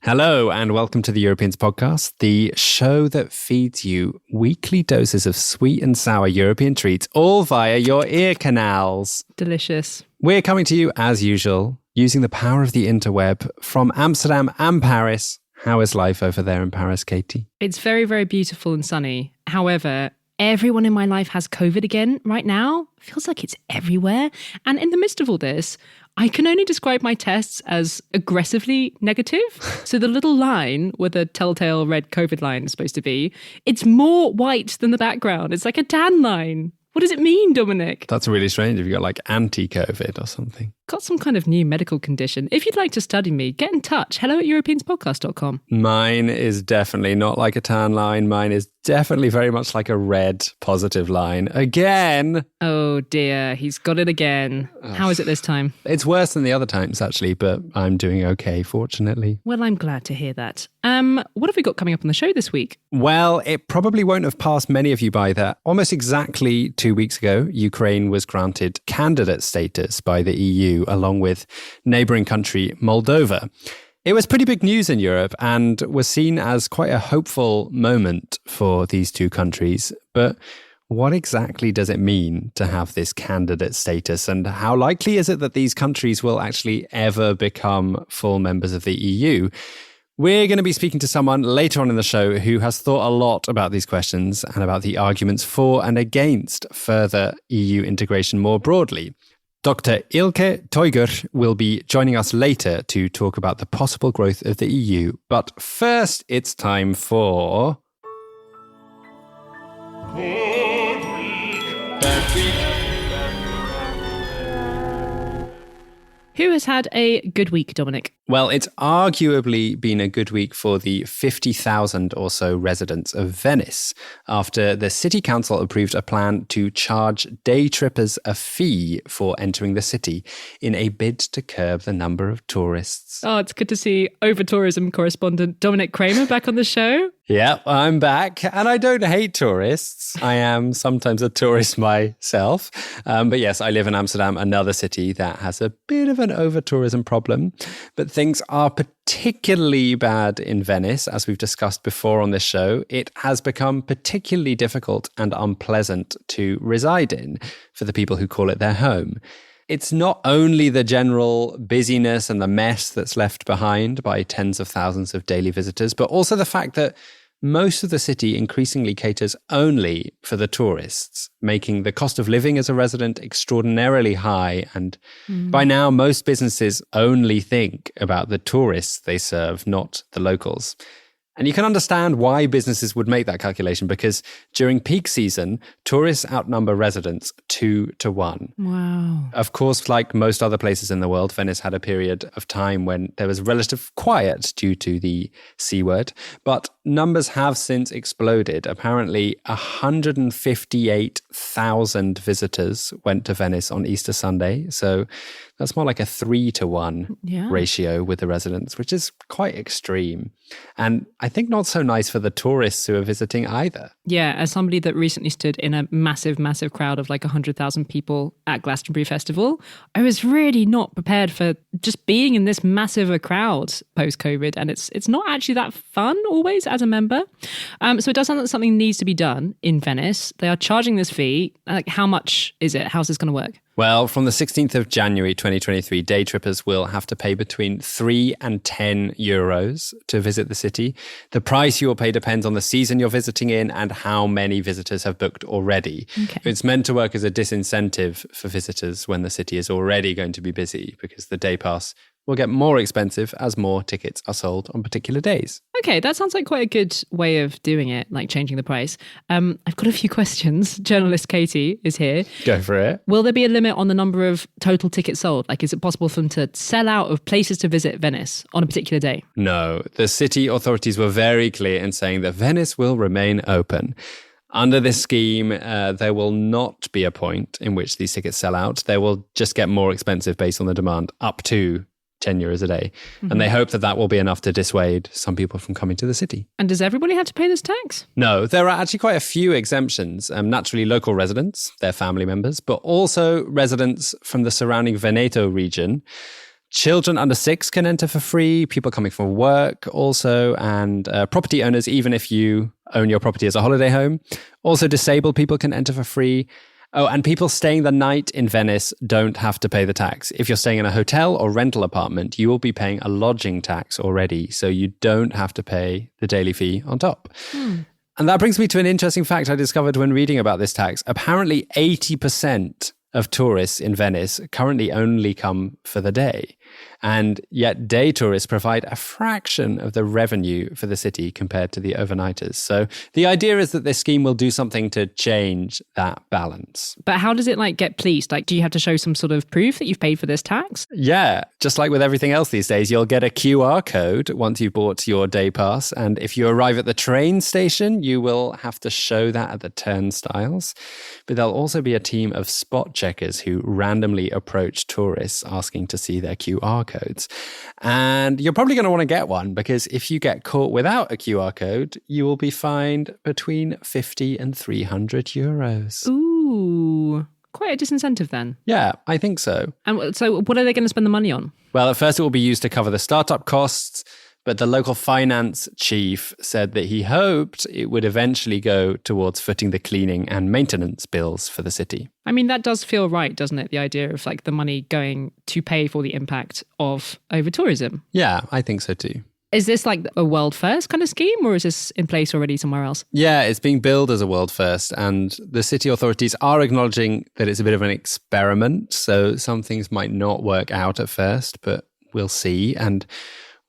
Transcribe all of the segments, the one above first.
Hello and welcome to the Europeans podcast, the show that feeds you weekly doses of sweet and sour European treats, all via your ear canals. Delicious. We're coming to you, as usual, using the power of the interweb from Amsterdam and Paris. How is life over there in Paris, Katy? It's very, very beautiful and sunny. However, everyone in my life has COVID again right now. Feels like it's everywhere. And in the midst of all this, I can only describe my tests as aggressively negative. So the little line where the telltale red COVID line is supposed to be, it's more white than the background. It's like a tan line. What does it mean, Dominic? That's really strange if you got like anti-COVID or something. Got some kind of new medical condition. If you'd like to study me, get in touch. hello@europeanspodcast.com. Mine is definitely not like a tan line. Mine is definitely very much like a red positive line. Again. Oh dear, he's got it again. How is it this time? It's worse than the other times, actually, but I'm doing okay, fortunately. Well, I'm glad to hear that. What have we got coming up on the show this week? Well, it probably won't have passed many of you by that. Almost exactly 2 weeks ago, Ukraine was granted candidate status by the EU, along with neighbouring country Moldova. It was pretty big news in Europe and was seen as quite a hopeful moment for these two countries. But what exactly does it mean to have this candidate status, and how likely is it that these countries will actually ever become full members of the EU? We're going to be speaking to someone later on in the show who has thought a lot about these questions and about the arguments for and against further EU integration more broadly. Dr. Ilke Toygür will be joining us later to talk about the possible growth of the EU. But first, it's time for... Bad Week. Who has had a good week, Dominic? Well, it's arguably been a good week for the 50,000 or so residents of Venice after the city council approved a plan to charge day trippers a fee for entering the city in a bid to curb the number of tourists. Oh, it's good to see over-tourism correspondent Dominic Kramer back on the show. Yep, I'm back, and I don't hate tourists. I am sometimes a tourist myself. But yes, I live in Amsterdam, another city that has a bit of an over-tourism problem. But things are particularly bad in Venice, as we've discussed before on this show. It has become particularly difficult and unpleasant to reside in for the people who call it their home. It's not only the general busyness and the mess that's left behind by tens of thousands of daily visitors, but also the fact that most of the city increasingly caters only for the tourists, making the cost of living as a resident extraordinarily high. And by now, most businesses only think about the tourists they serve, not the locals. And you can understand why businesses would make that calculation, because during peak season, tourists outnumber residents 2-1. Wow. Of course, like most other places in the world, Venice had a period of time when there was relative quiet due to the C word, but numbers have since exploded. Apparently, 158,000 visitors went to Venice on Easter Sunday, so that's more like a 3-1 ratio with the residents, which is quite extreme. And I think not so nice for the tourists who are visiting either. Yeah, as somebody that recently stood in a massive, massive crowd of like 100,000 people at Glastonbury Festival, I was really not prepared for just being in this massive a crowd post-COVID. And it's not actually that fun always as a member. So it does sound like something needs to be done in Venice. They are charging this fee. Like, how much is it? How's this going to work? Well, from the 16th of January 2023, day trippers will have to pay between 3 and 10 euros to visit the city. The price you will pay depends on the season you're visiting in and how many visitors have booked already. Okay. It's meant to work as a disincentive for visitors when the city is already going to be busy, because the day pass will get more expensive as more tickets are sold on particular days. Okay, that sounds like quite a good way of doing it, like changing the price. I've got a few questions. Journalist Katy is here. Go for it. Will there be a limit on the number of total tickets sold? Like, is it possible for them to sell out of places to visit Venice on a particular day? No, the city authorities were very clear in saying that Venice will remain open. Under this scheme, there will not be a point in which these tickets sell out. They will just get more expensive based on the demand, up to 10 euros a day. Mm-hmm. And they hope that that will be enough to dissuade some people from coming to the city. And does everybody have to pay this tax? No, there are actually quite a few exemptions. Naturally, local residents, their family members, but also residents from the surrounding Veneto region. Children under 6 can enter for free, people coming from work also, and property owners, even if you own your property as a holiday home. Also, disabled people can enter for free. Oh, and people staying the night in Venice don't have to pay the tax. If you're staying in a hotel or rental apartment, you will be paying a lodging tax already, so you don't have to pay the daily fee on top. And that brings me to an interesting fact I discovered when reading about this tax. Apparently, 80% of tourists in Venice currently only come for the day. And yet day tourists provide a fraction of the revenue for the city compared to the overnighters. So the idea is that this scheme will do something to change that balance. But how does it get policed? Do you have to show some sort of proof that you've paid for this tax? Yeah, just like with everything else these days, you'll get a QR code once you've bought your day pass. And if you arrive at the train station, you will have to show that at the turnstiles. But there'll also be a team of spot checkers who randomly approach tourists asking to see their QR codes. And you're probably going to want to get one, because if you get caught without a QR code, you will be fined between 50 and 300 euros. Ooh, quite a disincentive then. Yeah, I think so. And so what are they going to spend the money on? Well, at first it will be used to cover the startup costs, but the local finance chief said that he hoped it would eventually go towards footing the cleaning and maintenance bills for the city. I mean, that does feel right, doesn't it? The idea of the money going to pay for the impact of over-tourism. Yeah, I think so too. Is this a world first kind of scheme, or is this in place already somewhere else? Yeah, it's being billed as a world first, and the city authorities are acknowledging that it's a bit of an experiment, so some things might not work out at first, but we'll see. And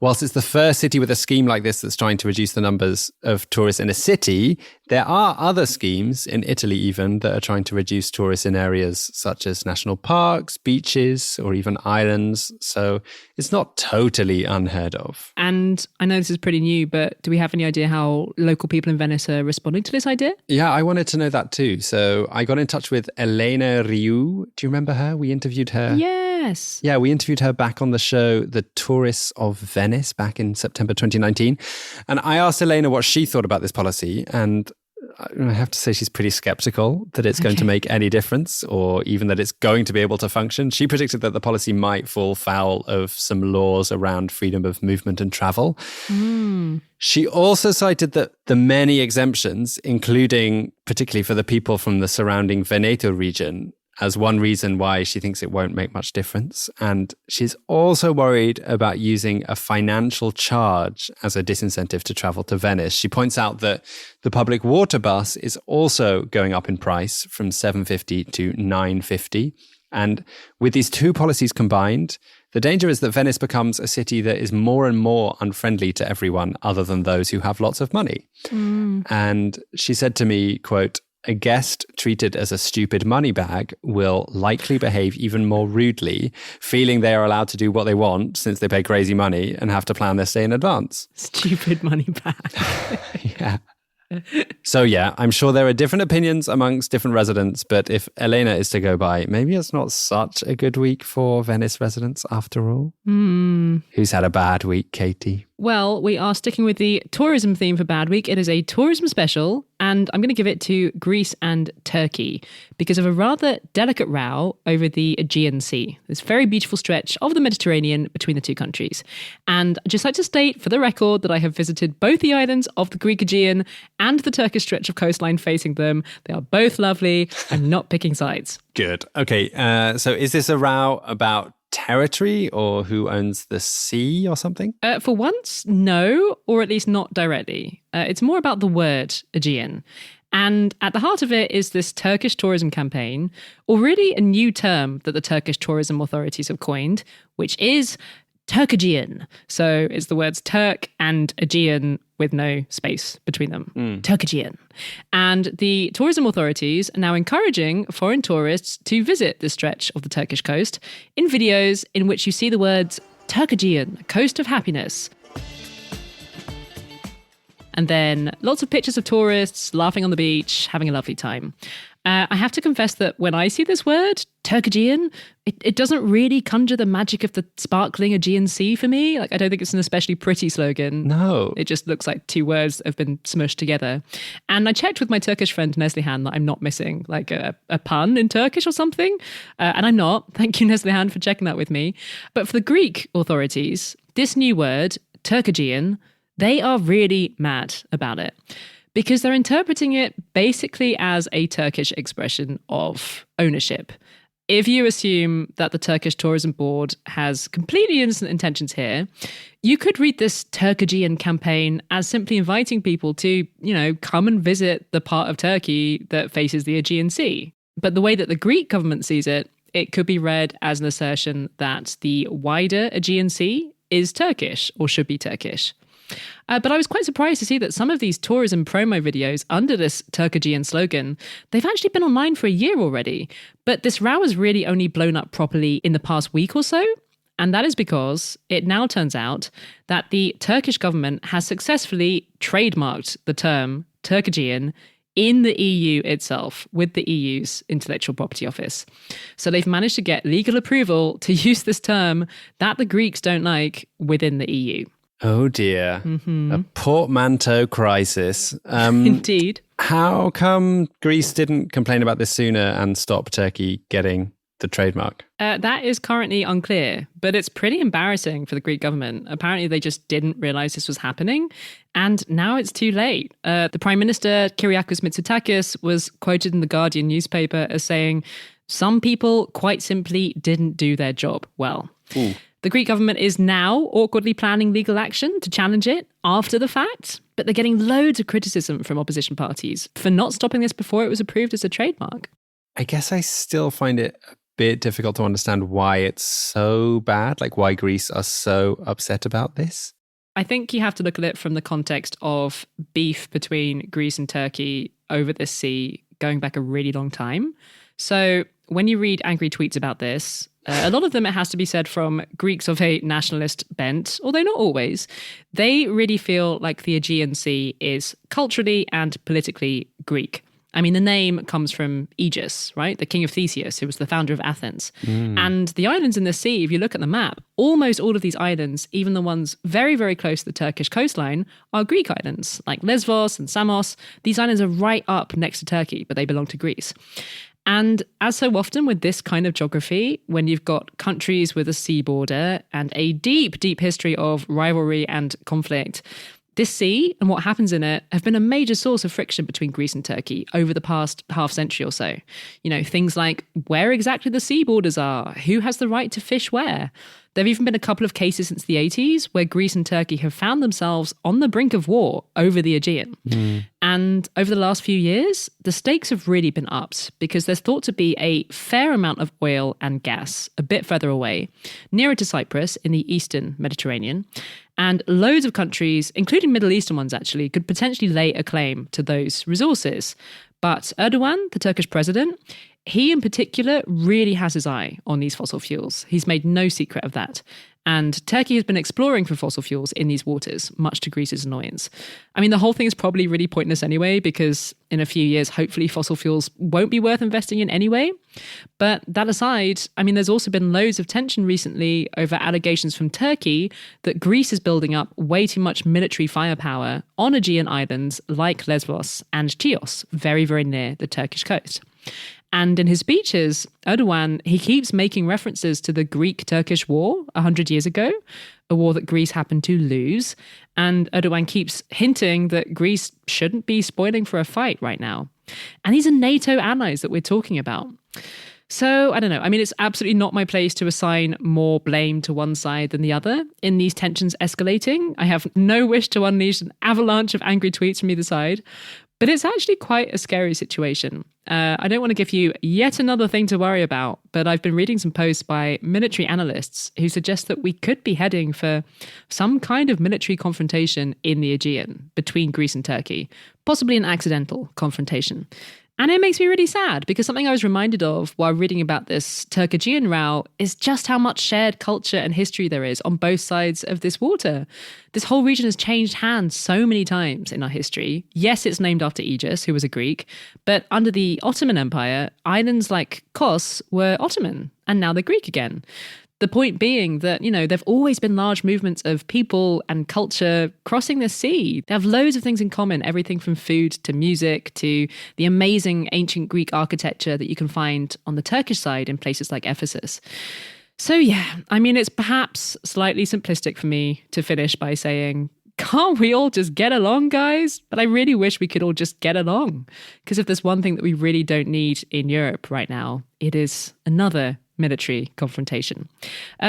whilst it's the first city with a scheme like this that's trying to reduce the numbers of tourists in a city, there are other schemes, in Italy even, that are trying to reduce tourists in areas such as national parks, beaches, or even islands. So it's not totally unheard of. And I know this is pretty new, but do we have any idea how local people in Venice are responding to this idea? Yeah, I wanted to know that too. So I got in touch with Elena Riu. Do you remember her? We interviewed her. Yes. Yeah, we interviewed her back on the show, The Tourists of Venice, back in September 2019. And I asked Elena what she thought about this policy. And I have to say she's pretty skeptical that it's going to make any difference, or even that it's going to be able to function. She predicted that the policy might fall foul of some laws around freedom of movement and travel. She also cited that the many exemptions, including particularly for the people from the surrounding Veneto region, as one reason why she thinks it won't make much difference. And she's also worried about using a financial charge as a disincentive to travel to Venice. She points out that the public water bus is also going up in price from €7.50 to €9.50. And with these two policies combined, the danger is that Venice becomes a city that is more and more unfriendly to everyone other than those who have lots of money. And she said to me, quote, "A guest treated as a stupid money bag will likely behave even more rudely, feeling they are allowed to do what they want since they pay crazy money and have to plan their stay in advance." Stupid money bag. Yeah. So yeah, I'm sure there are different opinions amongst different residents, but if Elena is to go by, maybe it's not such a good week for Venice residents after all. Who's had a bad week, Katy? Well, we are sticking with the tourism theme for Bad Week. It is a tourism special, and I'm going to give it to Greece and Turkey because of a rather delicate row over the Aegean Sea, this very beautiful stretch of the Mediterranean between the two countries. And I'd just like to state for the record that I have visited both the islands of the Greek Aegean and the Turkish stretch of coastline facing them. They are both lovely. I'm not picking sides. Good. Okay, so is this a row about territory or who owns the sea or something? For once, no, or at least not directly. It's more about the word Aegean. And at the heart of it is this Turkish tourism campaign, or really a new term that the Turkish tourism authorities have coined, which is Turk-Aegean. So it's the words Turk and Aegean with no space between them. Turk-Aegean. And the tourism authorities are now encouraging foreign tourists to visit this stretch of the Turkish coast in videos in which you see the words Turk-Aegean, coast of happiness. And then lots of pictures of tourists laughing on the beach, having a lovely time. I have to confess that when I see this word, Turkagian, it doesn't really conjure the magic of the sparkling Aegean Sea for me. Like, I don't think it's an especially pretty slogan. No. It just looks like two words that have been smushed together. And I checked with my Turkish friend Neslihan that I'm not missing like a pun in Turkish or something. And I'm not. Thank you, Neslihan, for checking that with me. But for the Greek authorities, this new word, Turkagian, they are really mad about it, because they're interpreting it basically as a Turkish expression of ownership. If you assume that the Turkish Tourism Board has completely innocent intentions here, you could read this Turkagian campaign as simply inviting people to, come and visit the part of Turkey that faces the Aegean Sea. But the way that the Greek government sees it, it could be read as an assertion that the wider Aegean Sea is Turkish or should be Turkish. But I was quite surprised to see that some of these tourism promo videos under this Turkagian slogan, they've actually been online for a year already. But this row has really only blown up properly in the past week or so. And that is because it now turns out that the Turkish government has successfully trademarked the term Turkagian in the EU itself with the EU's Intellectual Property Office. So they've managed to get legal approval to use this term that the Greeks don't like within the EU. Oh dear. Mm-hmm. A portmanteau crisis. Indeed. How come Greece didn't complain about this sooner and stop Turkey getting the trademark? That is currently unclear, but it's pretty embarrassing for the Greek government. Apparently they just didn't realize this was happening, and now it's too late. The Prime Minister, Kyriakos Mitsotakis, was quoted in the Guardian newspaper as saying, "Some people quite simply didn't do their job well." Ooh. The Greek government is now awkwardly planning legal action to challenge it after the fact, but they're getting loads of criticism from opposition parties for not stopping this before it was approved as a trademark. I guess I still find it a bit difficult to understand why it's so bad, like why Greece are so upset about this. I think you have to look at it from the context of beef between Greece and Turkey over this sea going back a really long time. So when you read angry tweets about this, a lot of them, it has to be said, from Greeks of a nationalist bent, although not always. They really feel like the Aegean Sea is culturally and politically Greek. I mean, the name comes from Aegis, right? The king of Theseus, who was the founder of Athens. And the islands in the sea, if you look at the map, almost all of these islands, even the ones very, very close to the Turkish coastline, are Greek islands, like Lesbos and Samos. These islands are right up next to Turkey, but they belong to Greece. And as so often with this kind of geography, when you've got countries with a sea border and a deep, deep history of rivalry and conflict, this sea and what happens in it have been a major source of friction between Greece and Turkey over the past half century or so. Things like where exactly the sea borders are, who has the right to fish where. There have even been a couple of cases since the 80s where Greece and Turkey have found themselves on the brink of war over the Aegean. And over the last few years, the stakes have really been upped because there's thought to be a fair amount of oil and gas a bit further away, nearer to Cyprus in the eastern Mediterranean. And loads of countries, including Middle Eastern ones actually, could potentially lay a claim to those resources. But Erdogan, the Turkish president, he in particular really has his eye on these fossil fuels. He's made no secret of that. And Turkey has been exploring for fossil fuels in these waters, much to Greece's annoyance. I mean, the whole thing is probably really pointless anyway, because in a few years, hopefully fossil fuels won't be worth investing in anyway. But that aside, I mean, there's also been loads of tension recently over allegations from Turkey that Greece is building up way too much military firepower on Aegean islands like Lesbos and Chios, very, very near the Turkish coast. And in his speeches, Erdogan, he keeps making references to the Greek-Turkish war 100 years ago, a war that Greece happened to lose. And Erdogan keeps hinting that Greece shouldn't be spoiling for a fight right now. And these are NATO allies that we're talking about. So, I don't know. I mean, it's absolutely not my place to assign more blame to one side than the other in these tensions escalating. I have no wish to unleash an avalanche of angry tweets from either side. But it's actually quite a scary situation. I don't want to give you yet another thing to worry about, but I've been reading some posts by military analysts who suggest that we could be heading for some kind of military confrontation in the Aegean between Greece and Turkey, possibly an accidental confrontation. And it makes me really sad because something I was reminded of while reading about this Turk-Aegean row is just how much shared culture and history there is on both sides of this water. This whole region has changed hands so many times in our history. Yes, it's named after Aegis, who was a Greek, but under the Ottoman Empire, islands like Kos were Ottoman, and now they're Greek again. The point being that, there've always been large movements of people and culture crossing the sea. They have loads of things in common, everything from food to music to the amazing ancient Greek architecture that you can find on the Turkish side in places like Ephesus. So yeah, it's perhaps slightly simplistic for me to finish by saying, can't we all just get along, guys? But I really wish we could all just get along. Because if there's one thing that we really don't need in Europe right now, it is another military confrontation.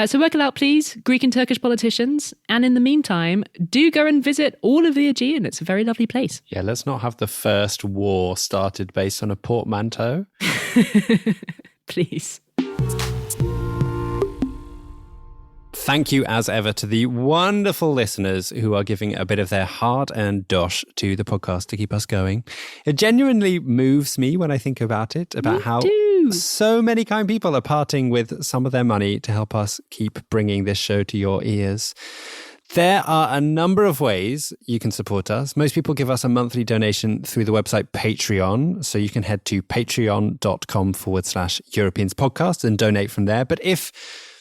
So work it out, please, Greek and Turkish politicians. And in the meantime, do go and visit all of the Aegean. It's a very lovely place. Yeah, let's not have the first war started based on a portmanteau. Please. Thank you, as ever, to the wonderful listeners who are giving a bit of their heart and dosh to the podcast to keep us going. It genuinely moves me when I think about it, about how so many kind people are parting with some of their money to help us keep bringing this show to your ears. There are a number of ways you can support us. Most people give us a monthly donation through the website Patreon. So you can head to patreon.com/Europeans podcast and donate from there. But if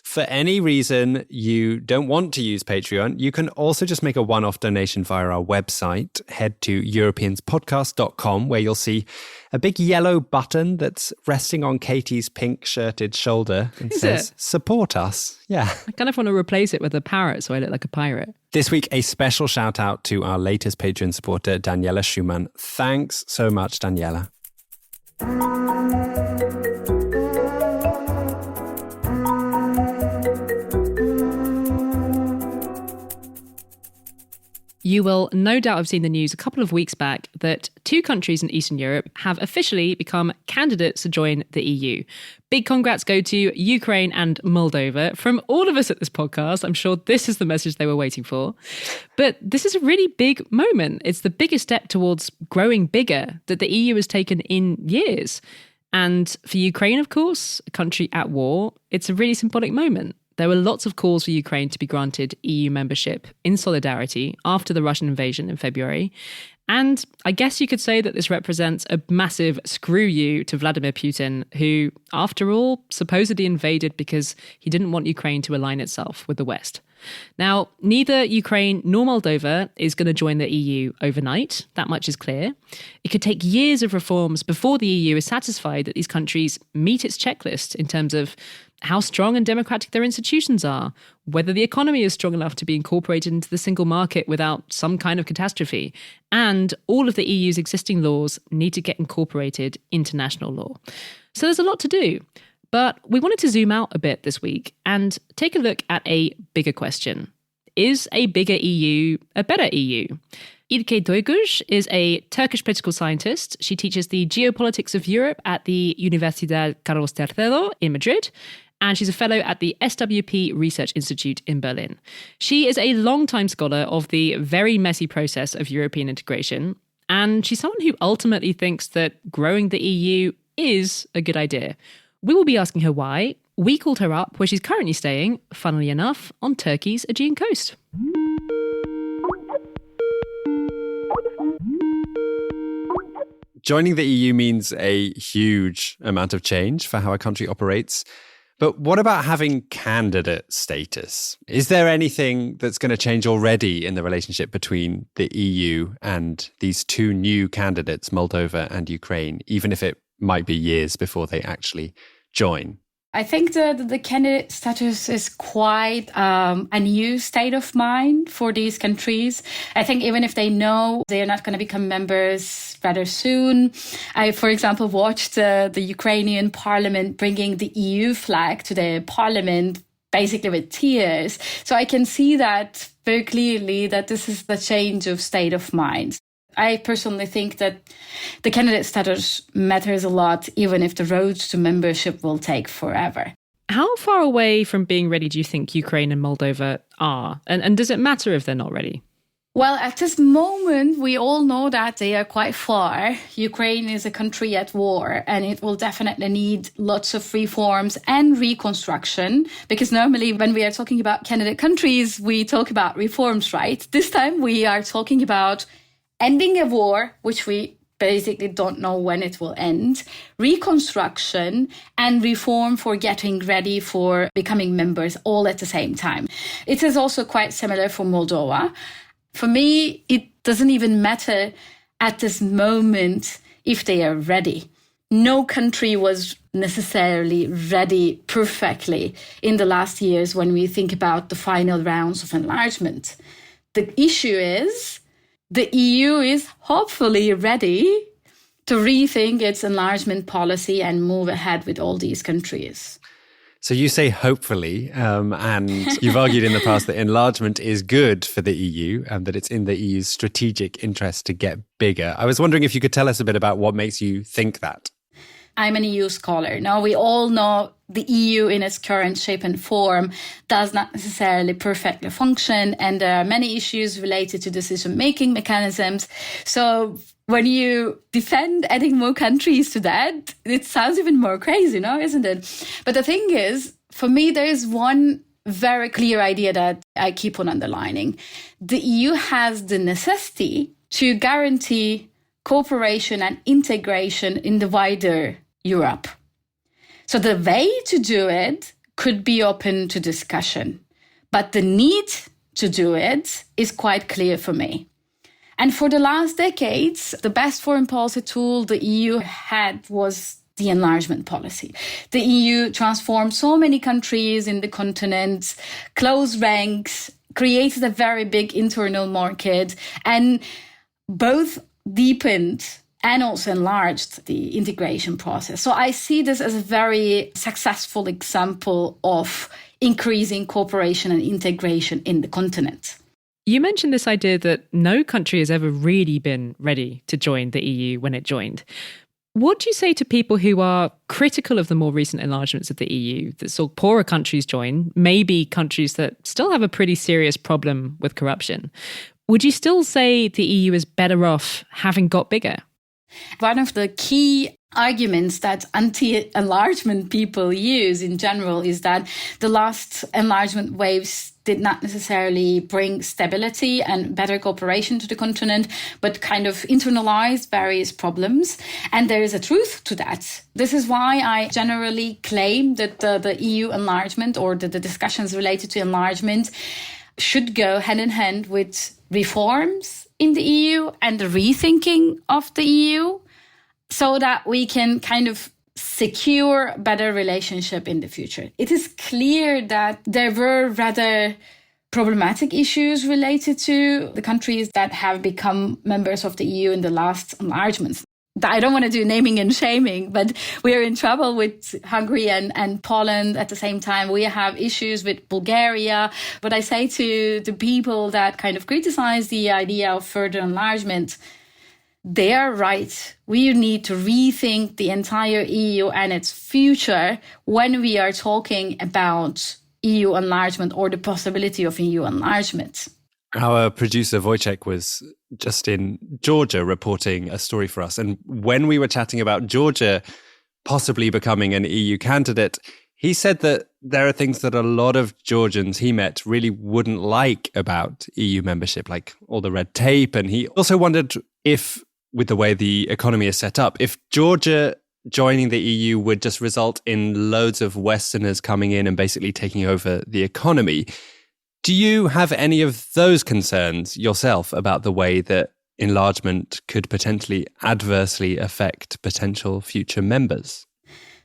for any reason you don't want to use Patreon, you can also just make a one-off donation via our website. Head to europeanspodcast.com, where you'll see a big yellow button that's resting on Katy's pink-shirted shoulder and says, support us. Yeah. I kind of want to replace it with a parrot so I look like a pirate. This week, a special shout out to our latest Patreon supporter, Daniela Schumann. Thanks so much, Daniela. You will no doubt have seen the news a couple of weeks back that 2 countries in Eastern Europe have officially become candidates to join the EU. Big congrats go to Ukraine and Moldova. From all of us at this podcast, I'm sure this is the message they were waiting for. But this is a really big moment. It's the biggest step towards growing bigger that the EU has taken in years. And for Ukraine, of course, a country at war, it's a really symbolic moment. There were lots of calls for Ukraine to be granted EU membership in solidarity after the Russian invasion in February. And I guess you could say that this represents a massive screw you to Vladimir Putin, who, after all, supposedly invaded because he didn't want Ukraine to align itself with the West. Now, neither Ukraine nor Moldova is going to join the EU overnight. That much is clear. It could take years of reforms before the EU is satisfied that these countries meet its checklist in terms of how strong and democratic their institutions are, whether the economy is strong enough to be incorporated into the single market without some kind of catastrophe, and all of the EU's existing laws need to get incorporated into national law. So there's a lot to do. But we wanted to zoom out a bit this week and take a look at a bigger question. Is a bigger EU a better EU? Ilke Toygür is a Turkish political scientist. She teaches the geopolitics of Europe at the Universidad Carlos III in Madrid, and she's a fellow at the SWP Research Institute in Berlin. She is a longtime scholar of the very messy process of European integration, and she's someone who ultimately thinks that growing the EU is a good idea. We will be asking her why. We called her up where she's currently staying, funnily enough, on Turkey's Aegean coast. Joining the EU means a huge amount of change for how a country operates. But what about having candidate status? Is there anything that's going to change already in the relationship between the EU and these 2 new candidates, Moldova and Ukraine, even if it might be years before they actually join? I think the candidate status is quite a new state of mind for these countries. I think even if they know they are not going to become members rather soon. I, for example, watched the Ukrainian parliament bringing the EU flag to the parliament basically with tears. So I can see that very clearly that this is the change of state of mind. I personally think that the candidate status matters a lot, even if the road to membership will take forever. How far away from being ready do you think Ukraine and Moldova are? And does it matter if they're not ready? Well, at this moment, we all know that they are quite far. Ukraine is a country at war, and it will definitely need lots of reforms and reconstruction, because normally when we are talking about candidate countries, we talk about reforms, right? This time we are talking about ending a war, which we basically don't know when it will end, reconstruction and reform for getting ready for becoming members all at the same time. It is also quite similar for Moldova. For me, it doesn't even matter at this moment if they are ready. No country was necessarily ready perfectly in the last years when we think about the final rounds of enlargement. The issue is the EU is hopefully ready to rethink its enlargement policy and move ahead with all these countries. So you say hopefully, and you've argued in the past that enlargement is good for the EU and that it's in the EU's strategic interest to get bigger. I was wondering if you could tell us a bit about what makes you think that. I'm an EU scholar. Now, we all know the EU in its current shape and form does not necessarily perfectly function, and there are many issues related to decision-making mechanisms. So when you defend adding more countries to that, it sounds even more crazy, no, isn't it? But the thing is, for me, there is one very clear idea that I keep on underlining. The EU has the necessity to guarantee cooperation and integration in the wider Europe. So the way to do it could be open to discussion, but the need to do it is quite clear for me. And for the last decades, the best foreign policy tool the EU had was the enlargement policy. The EU transformed so many countries in the continent, closed ranks, created a very big internal market, and both deepened and also enlarged the integration process. So I see this as a very successful example of increasing cooperation and integration in the continent. You mentioned this idea that no country has ever really been ready to join the EU when it joined. What do you say to people who are critical of the more recent enlargements of the EU that saw poorer countries join, maybe countries that still have a pretty serious problem with corruption? Would you still say the EU is better off having got bigger? One of the key arguments that anti-enlargement people use in general is that the last enlargement waves did not necessarily bring stability and better cooperation to the continent, but kind of internalized various problems. And there is a truth to that. This is why I generally claim that the EU enlargement or the discussions related to enlargement should go hand in hand with reforms in the EU and the rethinking of the EU, so that we can kind of secure better relationship in the future. It is clear that there were rather problematic issues related to the countries that have become members of the EU in the last enlargements. I don't want to do naming and shaming, but we are in trouble with Hungary and Poland at the same time. We have issues with Bulgaria. But I say to the people that kind of criticize the idea of further enlargement, they are right. We need to rethink the entire EU and its future when we are talking about EU enlargement or the possibility of EU enlargement. Our producer Wojciech was just in Georgia reporting a story for us. And when we were chatting about Georgia possibly becoming an EU candidate, he said that there are things that a lot of Georgians he met really wouldn't like about EU membership, like all the red tape. And he also wondered if, with the way the economy is set up, if Georgia joining the EU would just result in loads of Westerners coming in and basically taking over the economy. Do you have any of those concerns yourself about the way that enlargement could potentially adversely affect potential future members?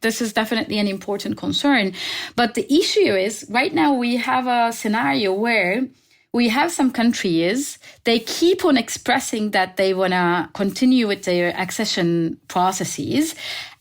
This is definitely an important concern. But the issue is, right now we have a scenario where we have some countries, they keep on expressing that they want to continue with their accession processes,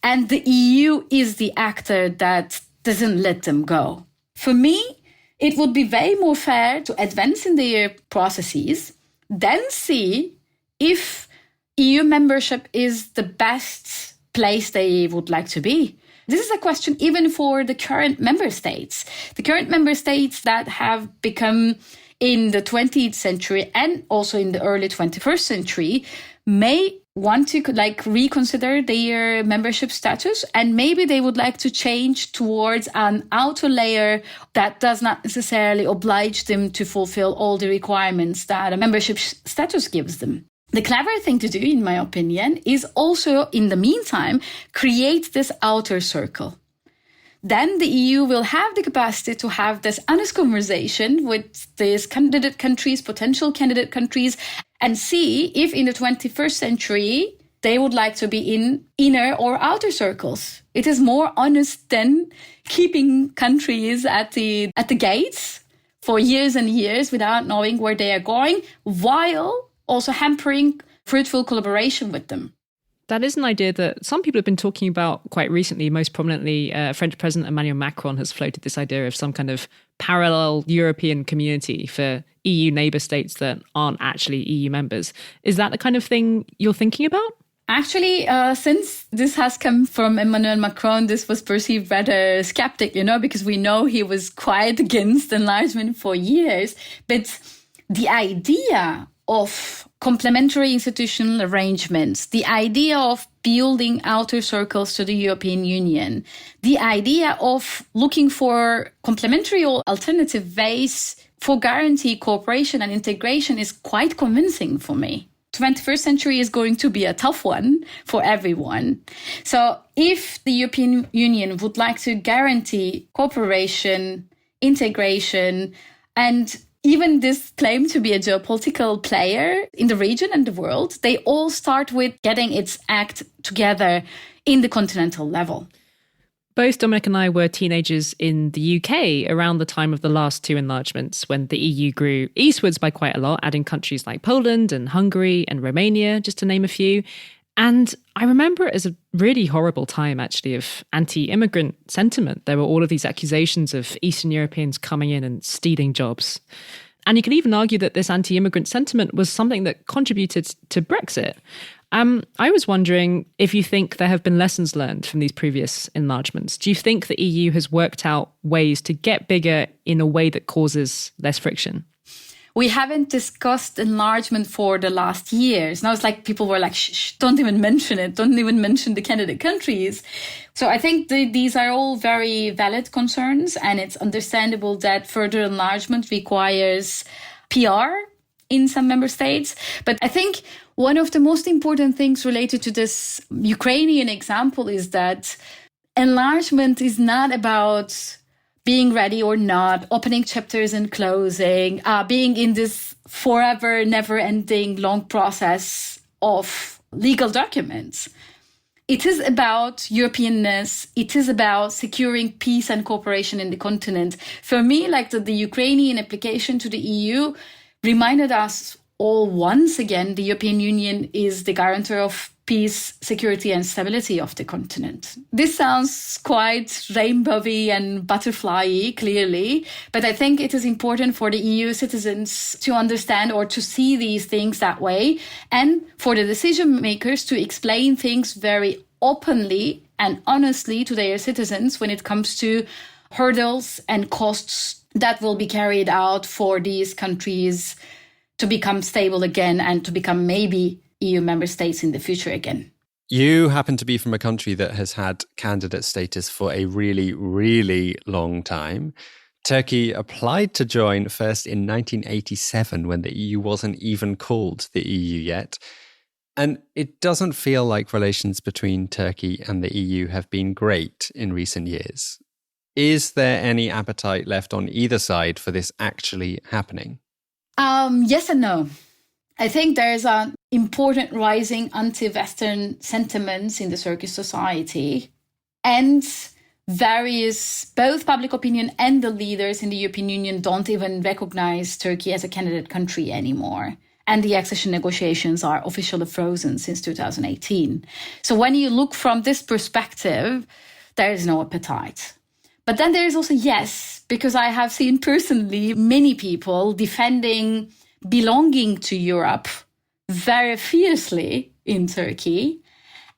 and the EU is the actor that doesn't let them go. For me, it would be way more fair to advance in their processes, then see if EU membership is the best place they would like to be. This is a question even for the current member states. The current member states that have become in the 20th century and also in the early 21st century may want to reconsider their membership status, and maybe they would like to change towards an outer layer that does not necessarily oblige them to fulfill all the requirements that a membership status gives them. The clever thing to do, in my opinion, is also, in the meantime, create this outer circle. Then the EU will have the capacity to have this honest conversation with these candidate countries, potential candidate countries, and see if in the 21st century they would like to be in inner or outer circles. It is more honest than keeping countries at the gates for years and years without knowing where they are going, while also hampering fruitful collaboration with them. That is an idea that some people have been talking about quite recently. Most prominently, French President Emmanuel Macron has floated this idea of some kind of parallel European community for EU neighbour states that aren't actually EU members. Is that the kind of thing you're thinking about? Actually, since this has come from Emmanuel Macron, this was perceived rather skeptic, because we know he was quite against enlargement for years. But the idea of complementary institutional arrangements, the idea of building outer circles to the European Union, the idea of looking for complementary or alternative ways for guarantee cooperation and integration is quite convincing for me. 21st century is going to be a tough one for everyone. So if the European Union would like to guarantee cooperation, integration, and even this claim to be a geopolitical player in the region and the world, they all start with getting its act together in the continental level. Both Dominic and I were teenagers in the UK around the time of the last two enlargements, when the EU grew eastwards by quite a lot, adding countries like Poland and Hungary and Romania, just to name a few. And I remember it as a really horrible time, actually, of anti-immigrant sentiment. There were all of these accusations of Eastern Europeans coming in and stealing jobs. And you can even argue that this anti-immigrant sentiment was something that contributed to Brexit. I was wondering if you think there have been lessons learned from these previous enlargements. Do you think the EU has worked out ways to get bigger in a way that causes less friction? We haven't discussed enlargement for the last years. Now it's like people were like, shh, don't even mention it. Don't even mention the candidate countries. So I think these are all very valid concerns, and it's understandable that further enlargement requires PR in some member states. But I think one of the most important things related to this Ukrainian example is that enlargement is not about being ready or not, opening chapters and closing, being in this forever, never-ending long process of legal documents. It is about Europeanness. It is about securing peace and cooperation in the continent. For me, like the Ukrainian application to the EU reminded us all once again, the European Union is the guarantor of peace, security and stability of the continent. This sounds quite rainbowy and butterfly-y, clearly, but I think it is important for the EU citizens to understand or to see these things that way, and for the decision makers to explain things very openly and honestly to their citizens when it comes to hurdles and costs that will be carried out for these countries to become stable again and to become maybe EU member states in the future again. You happen to be from a country that has had candidate status for a really, really long time. Turkey applied to join first in 1987 when the EU wasn't even called the EU yet. And it doesn't feel like relations between Turkey and the EU have been great in recent years. Is there any appetite left on either side for this actually happening? Yes and no. I think there is an important rising anti-Western sentiments in the Turkish society, and various, both public opinion and the leaders in the European Union don't even recognize Turkey as a candidate country anymore. And the accession negotiations are officially frozen since 2018. So when you look from this perspective, there is no appetite. But then there is also yes, because I have seen personally many people defending belonging to Europe very fiercely in Turkey,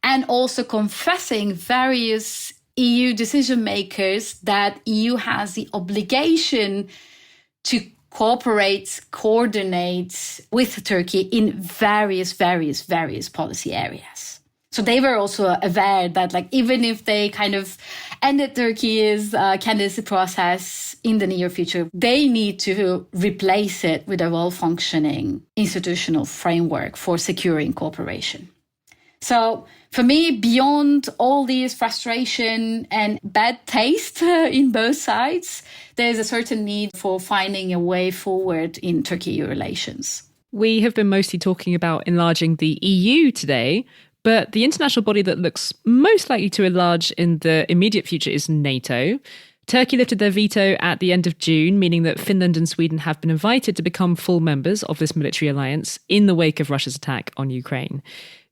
and also confessing various EU decision makers that EU has the obligation to cooperate, coordinate with Turkey in various policy areas. So they were also aware that like even if they kind of ended Turkey's candidacy process in the near future, they need to replace it with a well-functioning institutional framework for securing cooperation. So for me, beyond all these frustration and bad taste in both sides, there's a certain need for finding a way forward in Turkey-EU relations. We have been mostly talking about enlarging the EU today, but the international body that looks most likely to enlarge in the immediate future is NATO. Turkey lifted their veto at the end of June, meaning that Finland and Sweden have been invited to become full members of this military alliance in the wake of Russia's attack on Ukraine.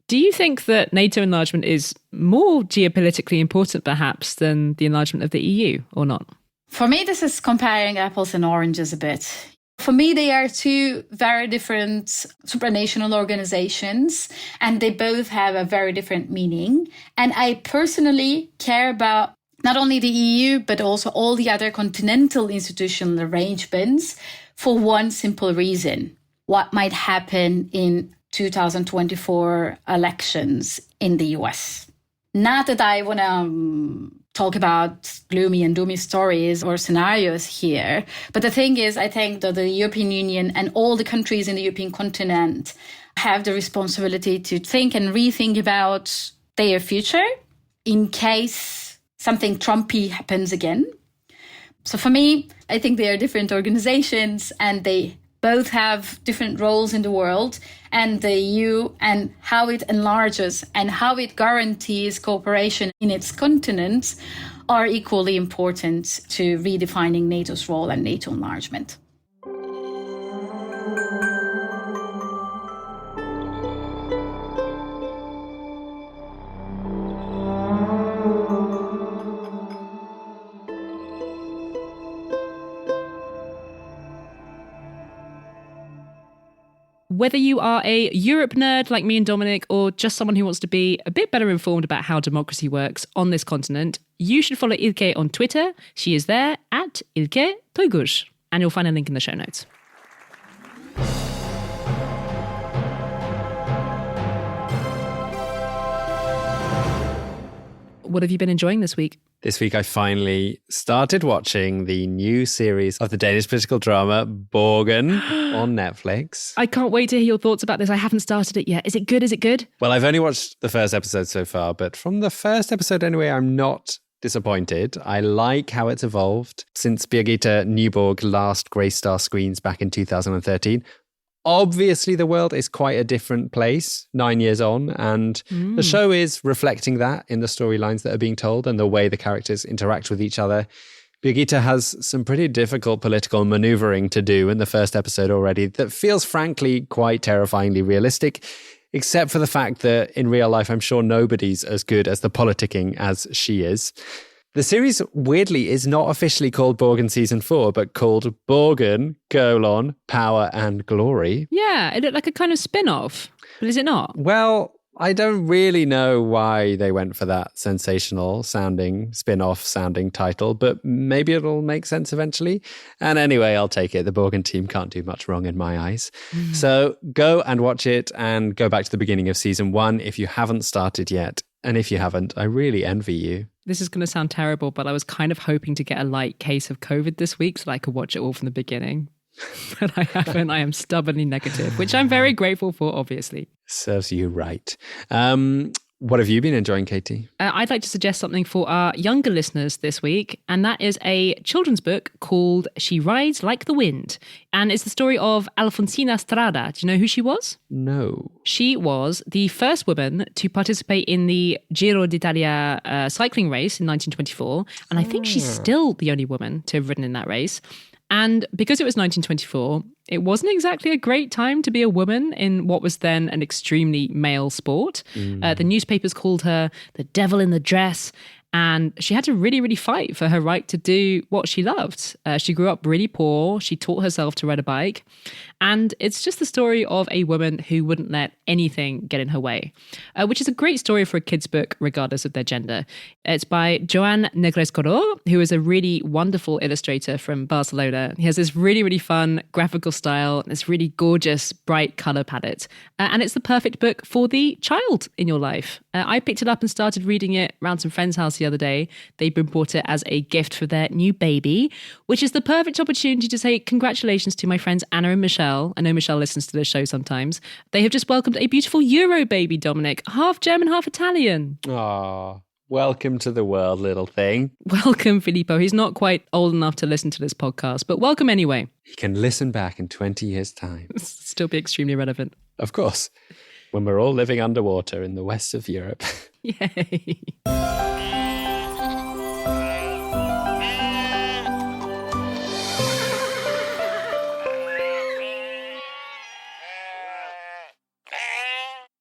Do you think that NATO enlargement is more geopolitically important, perhaps, than the enlargement of the EU, or not? For me, this is comparing apples and oranges a bit. For me, they are two very different supranational organizations, and they both have a very different meaning. And I personally care about not only the EU, but also all the other continental institutional arrangements for one simple reason: what might happen in 2024 elections in the US. Not that I want to talk about gloomy and doomy stories or scenarios here, but the thing is, I think that the European Union and all the countries in the European continent have the responsibility to think and rethink about their future in case something Trumpy happens again. So for me, I think they are different organizations and they both have different roles in the world, and the EU and how it enlarges and how it guarantees cooperation in its continents are equally important to redefining NATO's role and NATO enlargement. Whether you are a Europe nerd like me and Dominic, or just someone who wants to be a bit better informed about how democracy works on this continent, you should follow Ilke on Twitter. She is there at Ilke Toygür, and you'll find a link in the show notes. What have you been enjoying this week? This week I finally started watching the new series of the Danish political drama Borgen on Netflix. I can't wait to hear your thoughts about this. I haven't started it yet. Is it good? Is it good? Well, I've only watched the first episode so far, but from the first episode anyway, I'm not disappointed. I like how it's evolved since Birgitte Nyborg last Grey Star screens back in 2013. Obviously, the world is quite a different place 9 years on, and the show is reflecting that in the storylines that are being told and the way the characters interact with each other. Birgitte has some pretty difficult political maneuvering to do in the first episode already that feels, frankly, quite terrifyingly realistic, except for the fact that in real life, I'm sure nobody's as good as the politicking as she is. The series, weirdly, is not officially called Borgen Season 4, but called Borgen, Power and Glory. Yeah, it looked like a kind of spin-off, but is it not? Well, I don't really know why they went for that sensational sounding, spin-off sounding title, but maybe it'll make sense eventually. And anyway, I'll take it. The Borgen team can't do much wrong in my eyes. So go and watch it and go back to the beginning of Season 1 if you haven't started yet. And if you haven't, I really envy you. This is going to sound terrible, but I was kind of hoping to get a light case of COVID this week so that I could watch it all from the beginning. But I haven't. I am stubbornly negative, which I'm very grateful for, obviously. Serves you right. What have you been enjoying, Katy? I'd like to suggest something for our younger listeners this week, and that is a children's book called She Rides Like the Wind. And it's the story of Alfonsina Strada. Do you know who she was? No. She was the first woman to participate in the Giro d'Italia cycling race in 1924. And I think she's still the only woman to have ridden in that race. And because it was 1924, it wasn't exactly a great time to be a woman in what was then an extremely male sport. The newspapers called her the devil in the dress. And she had to really, really fight for her right to do what she loved. She grew up really poor. She taught herself to ride a bike. And it's just the story of a woman who wouldn't let anything get in her way, which is a great story for a kid's book, regardless of their gender. It's by Joan Negrescoro, who is a really wonderful illustrator from Barcelona. He has this really, really fun graphical style, this really gorgeous, bright color palette. And it's the perfect book for the child in your life. I picked it up and started reading it around some friends' house the other day. They've been bought it as a gift for their new baby, which is the perfect opportunity to say congratulations to my friends Anna and Michelle. I know Michelle listens to this show sometimes. They have just welcomed a beautiful Euro baby, Dominic, half German, half Italian. Aww. Welcome to the world, little thing. Welcome, Filippo. He's not quite old enough to listen to this podcast, but welcome anyway. He can listen back in 20 years' time. Still be extremely relevant. Of course. When we're all living underwater in the west of Europe. Yay.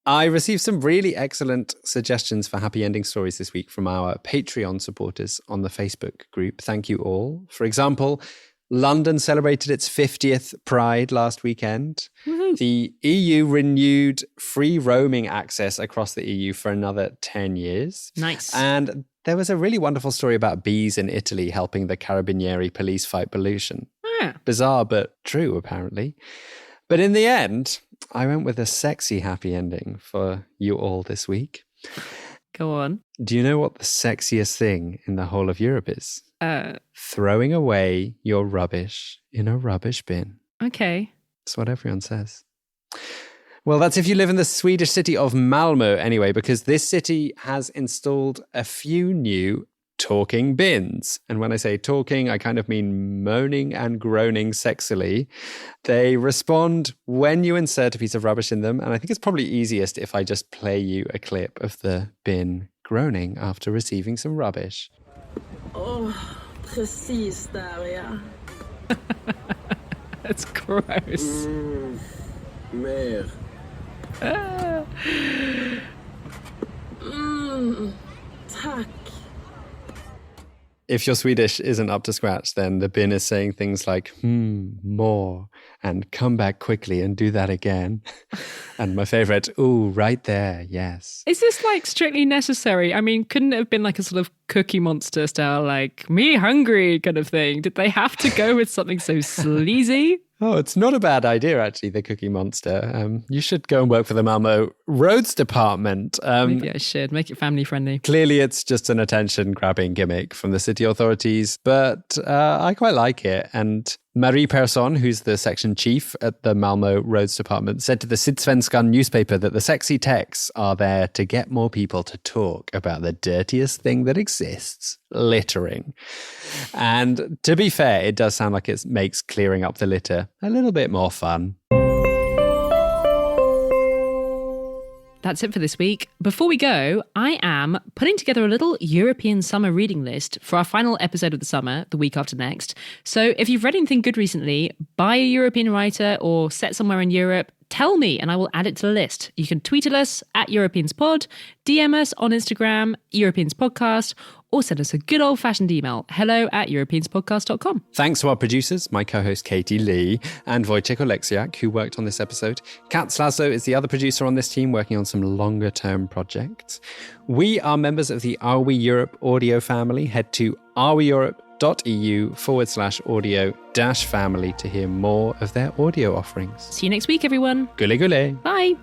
I received some really excellent suggestions for happy ending stories this week from our Patreon supporters on the Facebook group. Thank you all. For example, London celebrated its 50th Pride last weekend. Woohoo. The EU renewed free roaming access across the EU for another 10 years. Nice. And there was a really wonderful story about bees in Italy helping the Carabinieri police fight pollution. Ah. Bizarre, but true, apparently. But in the end, I went with a sexy happy ending for you all this week. Go on. Do you know what the sexiest thing in the whole of Europe is? Throwing away your rubbish in a rubbish bin. Okay. That's what everyone says. Well, that's if you live in the Swedish city of Malmö anyway, because this city has installed a few new talking bins. And when I say talking, I kind of mean moaning and groaning sexily. They respond when you insert a piece of rubbish in them. And I think it's probably easiest if I just play you a clip of the bin groaning after receiving some rubbish. Oh, precis där, ja. That's gross. Mer. Tack. If your Swedish isn't up to scratch, then the bin is saying things like, more, and come back quickly and do that again. And my favorite, ooh, right there, yes. Is this like strictly necessary? I mean, couldn't it have been like a sort of Cookie Monster style, like me hungry kind of thing? Did they have to go with something so sleazy? Oh, it's not a bad idea, actually, the Cookie Monster. You should go and work for the Malmo Roads Department. Maybe I should. Make it family friendly. Clearly, it's just an attention-grabbing gimmick from the city authorities, but I quite like it. And Marie Persson, who's the section chief at the Malmo Roads Department, said to the Sydsvenskan newspaper that the sexy texts are there to get more people to talk about the dirtiest thing that exists, littering. And to be fair, it does sound like it makes clearing up the litter a little bit more fun. That's it for this week. Before we go, I am putting together a little European summer reading list for our final episode of the summer, the week after next. So if you've read anything good recently, buy a European writer or set somewhere in Europe, tell me and I will add it to the list. You can tweet at us at EuropeansPod, DM us on Instagram, EuropeansPodcast, or send us a good old-fashioned email, hello@europeanspodcast.com. Thanks to our producers, my co-host Katy Lee and Wojciech Oleksiak, who worked on this episode. Kat Slazo is the other producer on this team, working on some longer-term projects. We are members of the Are We Europe audio family. Head to areweeurope.eu/audio-family to hear more of their audio offerings. See you next week, everyone. Gule gule. Bye.